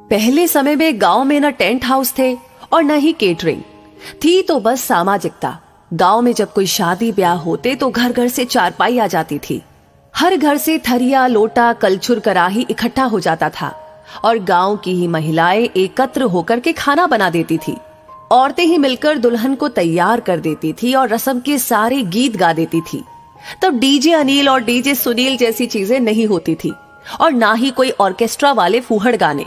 पहले समय में गांव में न टेंट हाउस थे और न ही केटरिंग थी, तो बस सामाजिकता। गांव में जब कोई शादी ब्याह होते तो घर घर से चारपाई आ जाती थी। हर घर से थरिया, लोटा, कलछुल, कराही इकट्ठा हो जाता था और गांव की ही महिलाएं एकत्र होकर के खाना बना देती थी। औरतें ही मिलकर दुल्हन को तैयार कर देती थी और रस्म के सारे गीत गा देती थी। तब डीजे अनिल और डीजे सुनील जैसी चीजें नहीं होती थी और ना ही कोई ऑर्केस्ट्रा वाले फूहड़ गाने।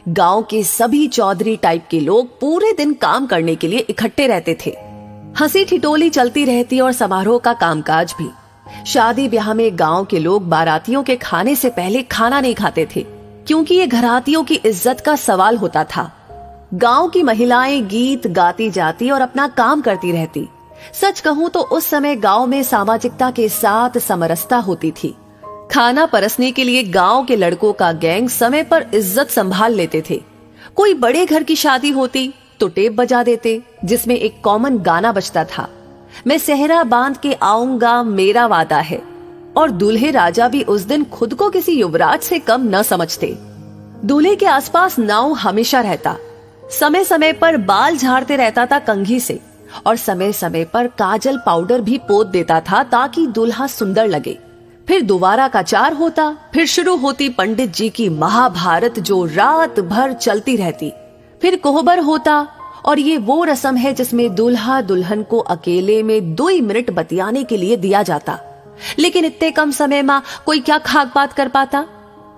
गांव के सभी चौधरी टाइप के लोग पूरे दिन काम करने के लिए इकट्ठे रहते थे। हंसी ठिठोली चलती रहती और समारोह का कामकाज भी। शादी ब्याह में गांव के लोग बारातियों के खाने से पहले खाना नहीं खाते थे, क्योंकि ये घरातियों की इज्जत का सवाल होता था। गांव की महिलाएं गीत गाती जाती और अपना काम करती रहती। सच कहूं तो उस समय गांव में सामाजिकता के साथ समरसता होती थी। खाना परसने के लिए गांव के लड़कों का गैंग समय पर इज्जत संभाल लेते थे। कोई बड़े घर की शादी होती तो टेप बजा देते, जिसमें एक कॉमन गाना बजता था, मैं सेहरा बांध के आऊंगा मेरा वादा है। और दूल्हे राजा भी उस दिन खुद को किसी युवराज से कम न समझते। दूल्हे के आसपास नाव हमेशा रहता। समय समय पर बाल झाड़ते रहता था कंघी से और समय समय पर काजल पाउडर भी पोत देता था ताकि दूल्हा सुंदर लगे। फिर दोबारा का चार होता, फिर शुरू होती पंडित जी की महाभारत जो रात भर चलती रहती। फिर कोहबर होता और ये वो रस्म है जिसमें दूल्हा दुल्हन को अकेले में 2 मिनट बतियाने के लिए दिया जाता। लेकिन इतने कम समय में कोई क्या खाक बात कर पाता।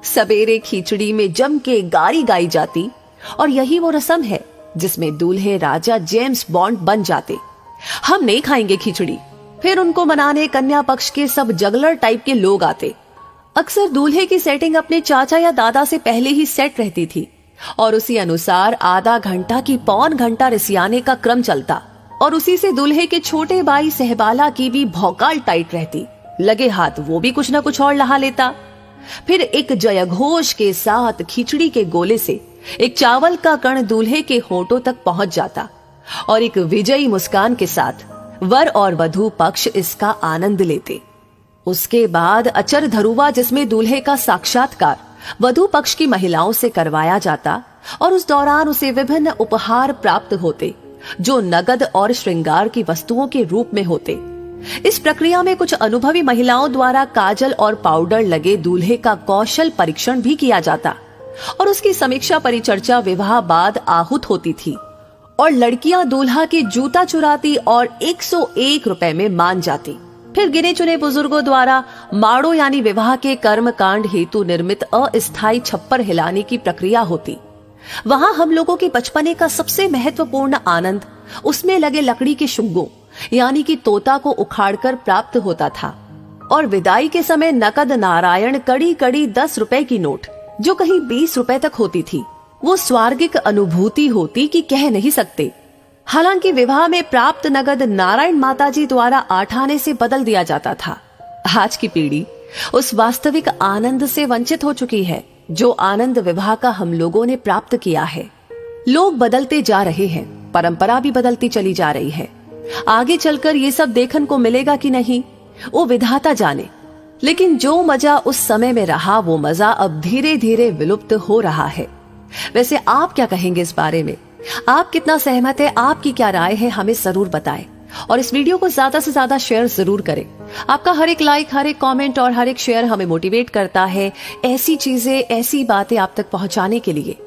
सवेरे खिचड़ी में जम के गारी गाई जाती और यही वो रस्म है जिसमें दूल्हे राजा जेम्स बॉन्ड बन जाते। हम नहीं खाएंगे खिचड़ी। फिर उनको मनाने कन्या पक्ष के सब जगलर टाइप के लोग आते। अक्सर दूल्हे की सेटिंग अपने चाचा या दादा से पहले ही सेट रहती थी और उसी अनुसार आधा घंटा की पौन घंटा रिसियाने का क्रम चलता और उसी से दूल्हे के छोटे भाई सहबाला की भी भौकाल टाइट रहती। लगे हाथ वो भी कुछ न कुछ और लहा लेता। फिर एक जयघोष के साथ खिचड़ी के गोले से एक चावल का कण दूल्हे के होठों तक पहुंच जाता और एक विजयी मुस्कान के साथ वर और वधू पक्ष इसका आनंद लेते। उसके बाद अचर धरुवा, जिसमें दूल्हे का साक्षात्कार वधू पक्ष की महिलाओं से करवाया जाता और उस दौरान उसे विभिन्न उपहार प्राप्त होते जो नगद और श्रृंगार की वस्तुओं के रूप में होते। इस प्रक्रिया में कुछ अनुभवी महिलाओं द्वारा काजल और पाउडर लगे दूल्हे का कौशल परीक्षण भी किया जाता और उसकी समीक्षा परिचर्चा विवाह बाद आहूत होती थी और लड़कियां दूल्हा के जूता चुराती और 101 रुपए में मान जाती। फिर गिने चुने बुजुर्गों द्वारा माड़ो यानी विवाह के कर्म कांड हेतु निर्मित अस्थायी छप्पर हिलाने की प्रक्रिया होती। वहां हम लोगों के बचपने का सबसे महत्वपूर्ण आनंद उसमें लगे लकड़ी के शुंगों यानी कि तोता को उखाड़कर प्राप्त होता था। और विदाई के समय नकद नारायण कड़ी कड़ी 10 रुपए की नोट जो कहीं 20 रुपए तक होती थी। वो स्वर्गिक अनुभूति होती कि कह नहीं सकते। हालांकि विवाह में प्राप्त नगद नारायण माताजी द्वारा 8 आने से बदल दिया जाता था। आज की पीढ़ी उस वास्तविक आनंद से वंचित हो चुकी है जो आनंद विवाह का हम लोगों ने प्राप्त किया है। लोग बदलते जा रहे हैं, परंपरा भी बदलती चली जा रही है। आगे चलकर ये सब देखने को मिलेगा कि नहीं, वो विधाता जाने। लेकिन जो मजा उस समय में रहा वो मजा अब धीरे धीरे विलुप्त हो रहा है। वैसे आप क्या कहेंगे इस बारे में? आप कितना सहमत है? आपकी क्या राय है? हमें जरूर बताएं और इस वीडियो को ज्यादा से ज्यादा शेयर जरूर करें। आपका हर एक लाइक, हर एक कमेंट और हर एक शेयर हमें मोटिवेट करता है ऐसी चीजें, ऐसी बातें आप तक पहुंचाने के लिए।